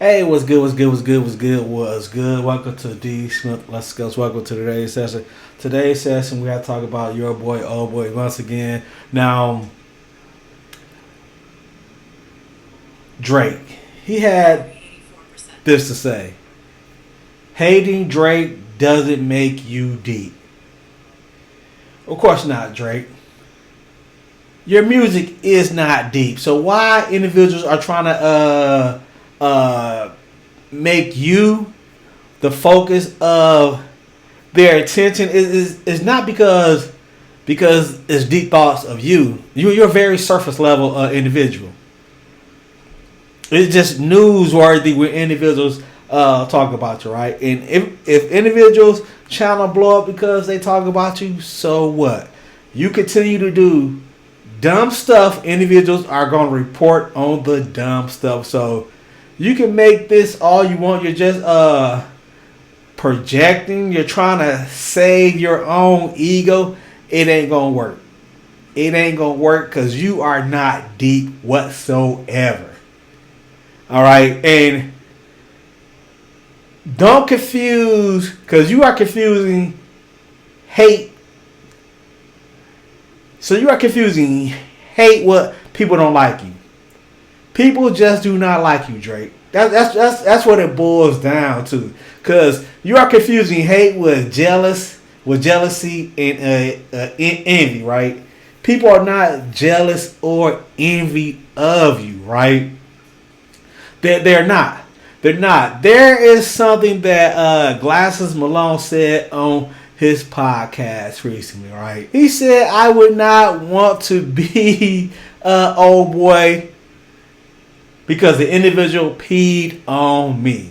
Hey, what's good? What's good? What's good? What's good? What's good? Welcome to D Smith. Let's go. Welcome to today's session. Today's session, we got to talk about your boy, old boy, once again. Now, Drake, he had this to say: hating Drake doesn't make you deep. Of course not, Drake. Your music is not deep. So why individuals are trying to make you the focus of their attention is not because it's deep thoughts of you. You're a very surface level individual. It's just newsworthy when individuals talk about you, right? And if individuals channel blow up because they talk about you, so what? You continue to do dumb stuff. Individuals are going to report on the dumb stuff. So you can make this all you want. You're just projecting. You're trying to save your own ego. It ain't going to work. It ain't going to work because you are not deep whatsoever. All right. And don't confuse, because you are confusing hate. So you are confusing hate what people don't like you. People just do not like you, Drake. That's what it boils down to. Because you are confusing hate with jealousy and envy, right? People are not jealous or envy of you, right? They're not. They're not. There is something that Glasses Malone said on his podcast recently, right? He said, I would not want to be old boy because the individual peed on me.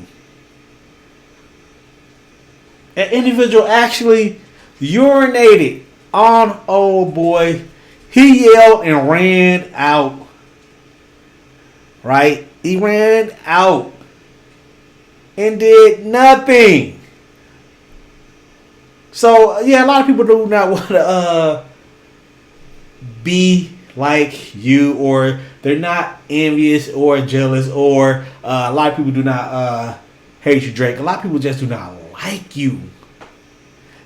An individual actually urinated on old boy. He yelled and ran out. Right? He ran out and did nothing. So yeah, a lot of people do not want to be like you, or they're not envious or jealous, or a lot of people do not hate you, Drake. A lot of people just do not like you.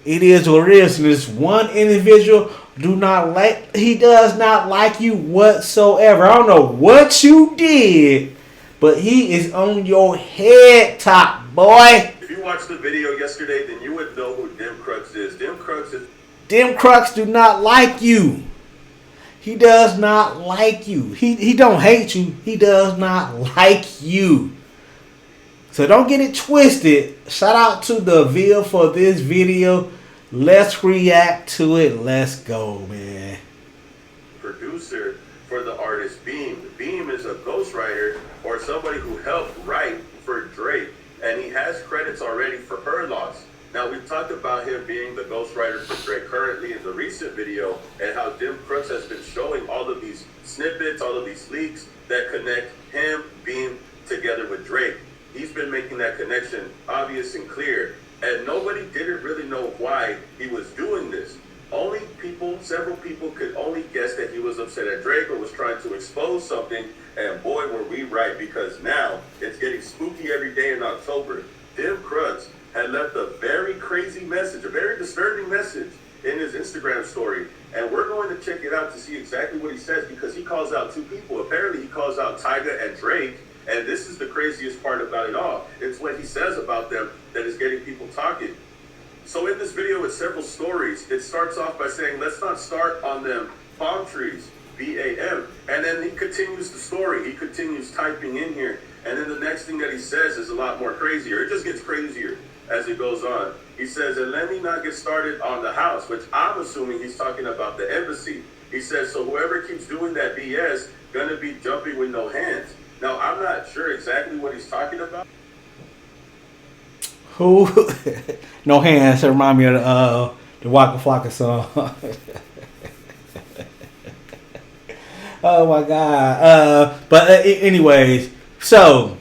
It is what it is. And this one individual he does not like you whatsoever. I don't know what you did, but he is on your head top, boy. If you watched the video yesterday, then you would know who Dim Crux is. Dim Crux do not like you. He does not like you. He don't hate you. He does not like you. So don't get it twisted. Shout out to the viewer for this video. Let's react to it. Let's go, man. Producer for the artist Beam. Beam is a ghostwriter or somebody who helped write for Drake. And he has credits already for Her Loss. Now, we've talked about him being the ghostwriter for Drake currently in the recent video, and how Dim Crux has been showing all of these snippets, all of these leaks that connect him, Beam, together with Drake. He's been making that connection obvious and clear, and nobody didn't really know why he was doing this. Several people could only guess that he was upset at Drake or was trying to expose something, and boy, were we right, because now it's getting spooky every day in October. Dim Crux had left a very crazy message, a very disturbing message in his Instagram story, and we're going to check it out to see exactly what he says, because he calls out two people. Apparently he calls out Tyga and Drake, and this is the craziest part about it all. It's what he says about them that is getting people talking. So in this video with several stories, it starts off by saying, let's not start on them palm trees, BAM. And then he continues the story. He continues typing in here. And then the next thing that he says is a lot more crazier. It just gets crazier as it goes on. He says, and let me not get started on the house, which I'm assuming he's talking about the embassy. He says, so whoever keeps doing that BS, gonna be jumping with no hands. Now, I'm not sure exactly what he's talking about. Who? No hands. That remind me of the Waka Flocka song. Oh my God. But anyways, so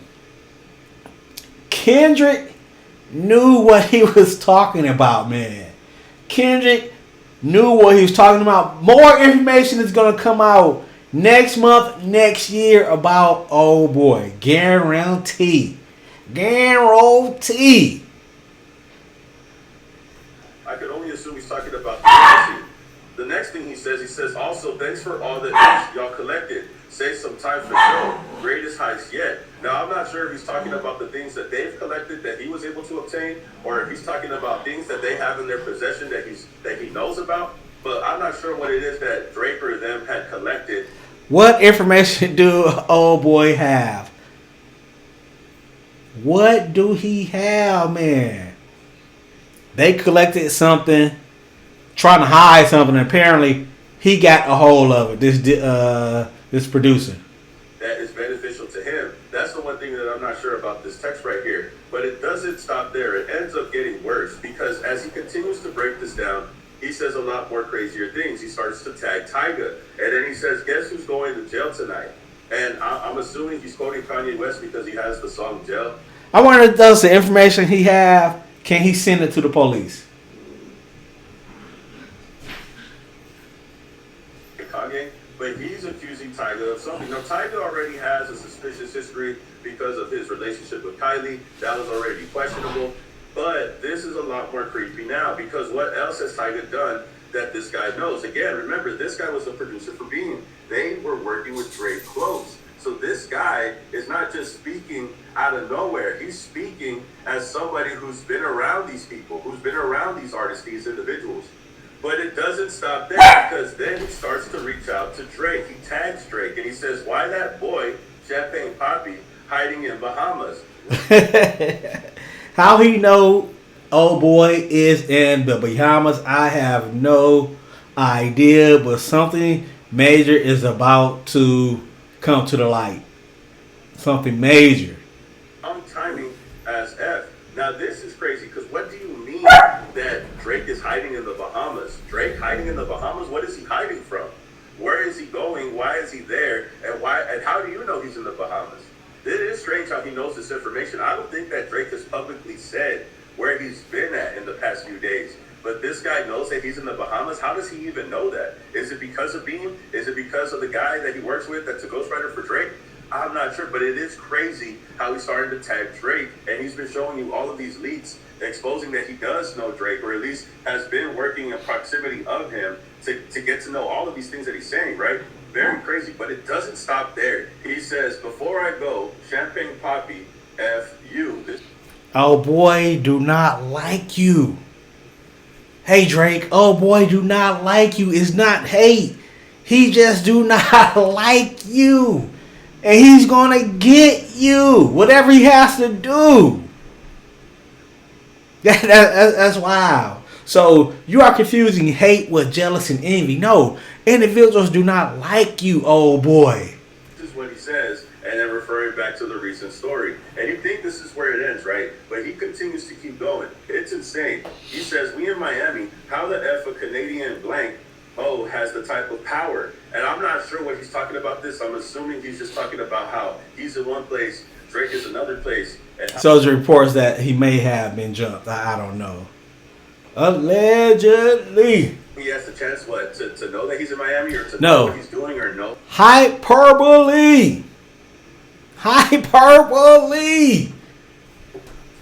Kendrick knew what he was talking about, man. Kendrick knew what he was talking about. More information is gonna come out next month, next year about old boy. Guarantee. Guarantee. I could only assume he's talking about the legacy. The next thing he says, also, thanks for all that y'all collected. Say some time for show. Greatest heist yet. Now, I'm not sure if he's talking about the things that they've collected that he was able to obtain, or if he's talking about things that they have in their possession that he knows about. But I'm not sure what it is that Drake or them had collected. What information do old boy have? What do he have, man? They collected something, trying to hide something. And apparently, he got a hold of it. This producer. That is beneficial to him. That's the one thing that I'm not sure about this text right here. But it doesn't stop there. It ends up getting worse because as he continues to break this down, he says a lot more crazier things. He starts to tag Tyga. And then he says, guess who's going to jail tonight? And I'm assuming he's quoting Kanye West because he has the song Jail. I wonder if that's the information he have. Can he send it to the police? Kanye, but he's accusing Tyga of something. Now, Tyga already has a suspicious history because of his relationship with Kylie. That was already questionable. But this is a lot more creepy now because what else has Tyga done that this guy knows? Again, remember, this guy was a producer for Beam. They were working with Drake close. So this guy is not just speaking out of nowhere. He's speaking as somebody who's been around these people, who's been around these artists, these individuals. But it doesn't stop there because then he starts to reach out to Drake. He tags Drake and he says, why that boy, Champagne Poppy, hiding in Bahamas? How he know old boy is in the Bahamas, I have no idea. But something major is about to come to the light. Something major. I'm timing as F. Now this is crazy because what do you mean that Drake is hiding in the Bahamas? Drake hiding in the Bahamas? What is he hiding from? Where is he going? Why is he there? And how do you know he's in the Bahamas? It is strange how he knows this information. I don't think that Drake has publicly said where he's been at in the past few days. But this guy knows that he's in the Bahamas. How does he even know that? Is it because of Beam? Is it because of the guy that he works with that's a ghostwriter for Drake? I'm not sure, but it is crazy how he's starting to tag Drake, and he's been showing you all of these leaks exposing that he does know Drake, or at least has been working in proximity of him to get to know all of these things that he's saying, right? Very crazy, but it doesn't stop there. He says, before I go, Champagne Poppy, F you. Oh boy, do not like you. Hey Drake, oh boy, do not like you. It's not hate. He just do not like you. And he's gonna get you. Whatever he has to do. That's wild. So you are confusing hate with jealous and envy. No, individuals do not like you, old boy. This is what he says, and then referring back to the recent story. And you think this is where it ends, right? But he continues to keep going. It's insane. He says, we in Miami, how the F a Canadian blank has the type of power. And I'm not sure what he's talking about this. I'm assuming he's just talking about how he's in one place, Drake is another place. And so there's reports that he may have been jumped. I don't know. Allegedly. He has the chance, what, to know that he's in Miami or to No. know what he's doing or no? Hyperbole. Hyperbole.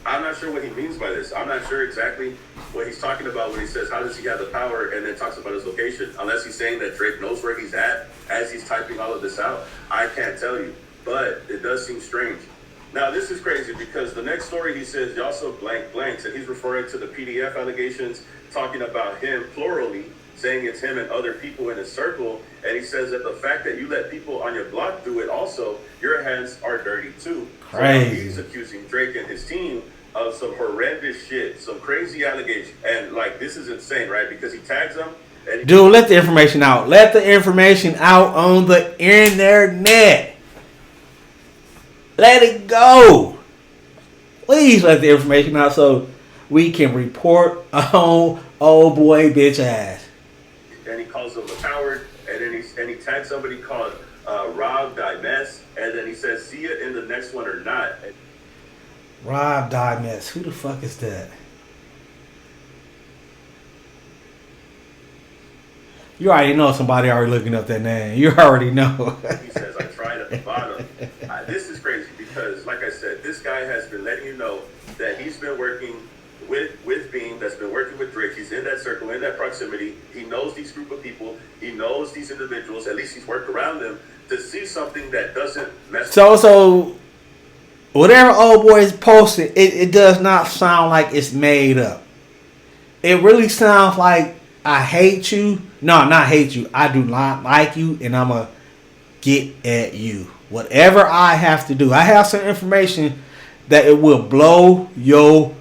I'm not sure what he means by this. I'm not sure exactly what he's talking about when he says, how does he have the power, and then talks about his location. Unless he's saying that Drake knows where he's at as he's typing all of this out. I can't tell you, but it does seem strange. Now, this is crazy because the next story he says, y'all so blank blanks, and he's referring to the PDF allegations, talking about him plurally, saying it's him and other people in his circle. And he says that the fact that you let people on your block do it also, your hands are dirty too. Crazy. So he's accusing Drake and his team of some horrendous shit, some crazy allegations. And like, this is insane, right? Because he tags them. And Dude, let the information out. Let the information out on the internet. Let it go. Please let the information out so we can report on old boy bitch ass. And he calls him a coward, and then he tags somebody called Rob Dimes, and then he says, see you in the next one or not. Rob Dimes. Who the fuck is that? You already know somebody already looking up that name. You already know. He says, I tried at the bottom. This is crazy because, like I said, this guy has been and letting you know that he's been working with Beam, that's been working with Drake. He's in that circle, in that proximity. He knows these group of people. He knows these individuals. At least he's worked around them to see something that doesn't mess. So whatever old boy is posting, it does not sound like it's made up. It really sounds like I hate you. No, not hate you. I do not like you, and I'm going to get at you. Whatever I have to do. I have some information that it will blow your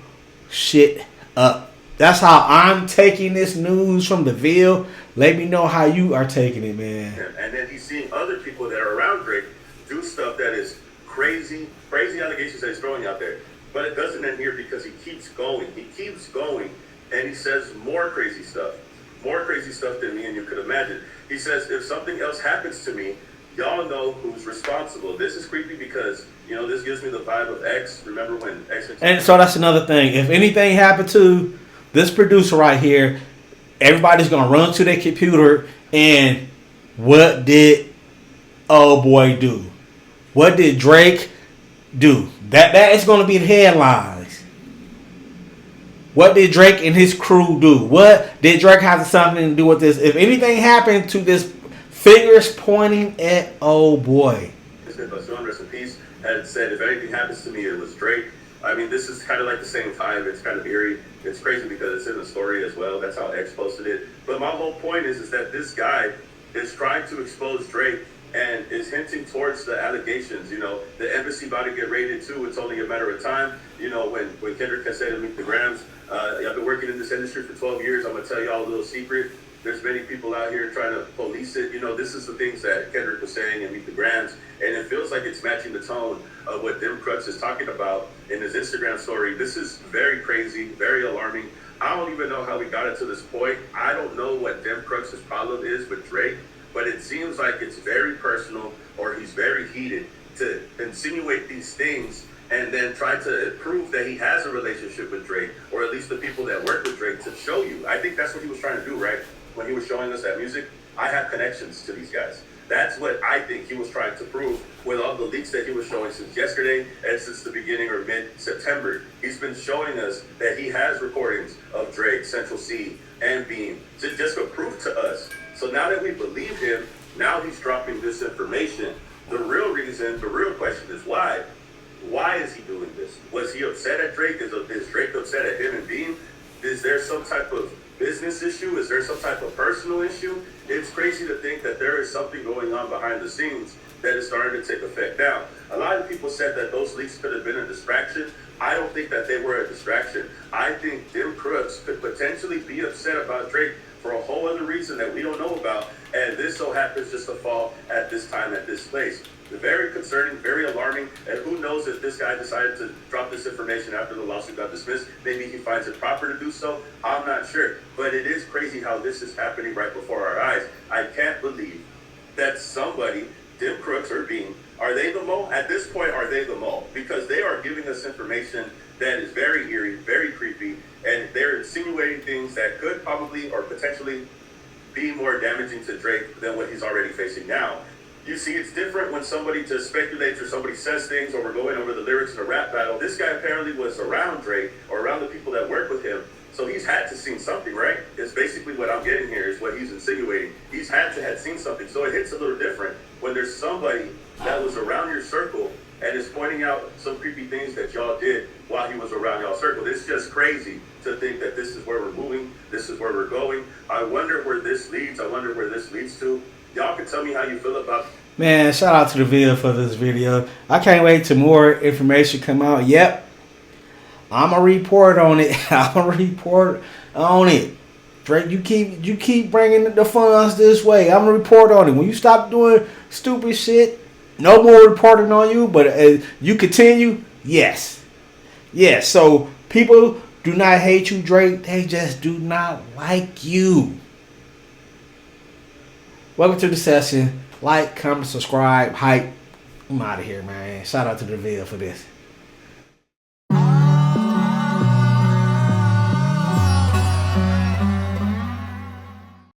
shit up. That's how I'm taking this news from the Ville. Let me know how you are taking it, man. And then he's seeing other people that are around Drake do stuff that is crazy allegations that he's throwing out there. But it doesn't end here because he keeps going. He keeps going. And he says more crazy stuff than me and you could imagine. He says, if something else happens to me, y'all know who's responsible. This is creepy because, this gives me the vibe of X. Remember when X... And so that's another thing. If anything happened to this producer right here, everybody's going to run to their computer and what did old boy do? What did Drake do? That is going to be the headlines. What did Drake and his crew do? What did Drake have something to do with this? If anything happened to this, fingers pointing at old boy. Rest in peace. Had said, if anything happens to me, it was Drake. I mean, this is kind of like the same time. It's kind of eerie. It's crazy because it's in the story as well. That's how X posted it. But my whole point is that this guy is trying to expose Drake and is hinting towards the allegations. The embassy about to get raided too. It's only a matter of time. When Kendrick can say to Meet the Grams, I've been working in this industry for 12 years. I'm going to tell y'all a little secret. There's many people out here trying to police it. This is the things that Kendrick was saying in Meet the Grams. And it feels like it's matching the tone of what Dim Crux is talking about in his Instagram story. This is very crazy, very alarming. I don't even know how we got it to this point. I don't know what Dim Crux's problem is with Drake, but it seems like it's very personal or he's very heated to insinuate these things and then try to prove that he has a relationship with Drake, or at least the people that work with Drake, to show you. I think that's what he was trying to do, right? When he was showing us that music, I have connections to these guys. That's what I think he was trying to prove with all the leaks that he was showing since yesterday and since the beginning or mid-September. He's been showing us that he has recordings of Drake, Central C, and Beam, just for proof to us. So now that we believe him, now he's dropping this information. The real reason, the real question is why? Why is he doing this? Was he upset at Drake? Is Drake upset at him and Beam? Is there some type of business issue? Is there some type of personal issue? It's crazy to think that there is something going on behind the scenes that is starting to take effect. Now, a lot of people said that those leaks could have been a distraction. I don't think that they were a distraction. I think Dim Crux could potentially be upset about Drake for a whole other reason that we don't know about, and this so happens just to fall at this time, at this place. Very concerning, very alarming, and who knows if this guy decided to drop this information after the lawsuit got dismissed. Maybe he finds it proper to do so. I'm not sure, but it is crazy how this is happening right before our eyes. I can't believe that somebody, Dim Crux or Beam, are they the mole? At this point, are they the mole? Because they are giving us information that is very eerie, very creepy, and they're insinuating things that could probably or potentially be more damaging to Drake than what he's already facing now. You see, it's different when somebody just speculates or somebody says things or we're going over the lyrics in a rap battle. This guy apparently was around Drake or around the people that work with him. So he's had to seen something, right? It's basically what I'm getting here is what he's insinuating. He's had to have seen something. So it hits a little different when there's somebody that was around your circle and is pointing out some creepy things that y'all did while he was around y'all circle. It's just crazy to think that this is where we're moving. This is where we're going. I wonder where this leads. I wonder where this leads to. Y'all can tell me how you feel about. Man, shout out to the Ville for this video. I can't wait till more information come out. Yep, I'm a report on it. I'm a report on it. Drake, you keep bringing the funds this way. I'm gonna report on it. When you stop doing stupid shit, no more reporting on you. But you continue, yes. So people do not hate you, Drake. They just do not like you. Welcome to the session. Like, comment, subscribe, hype. I'm out of here, man. Shout out to the Ville for this.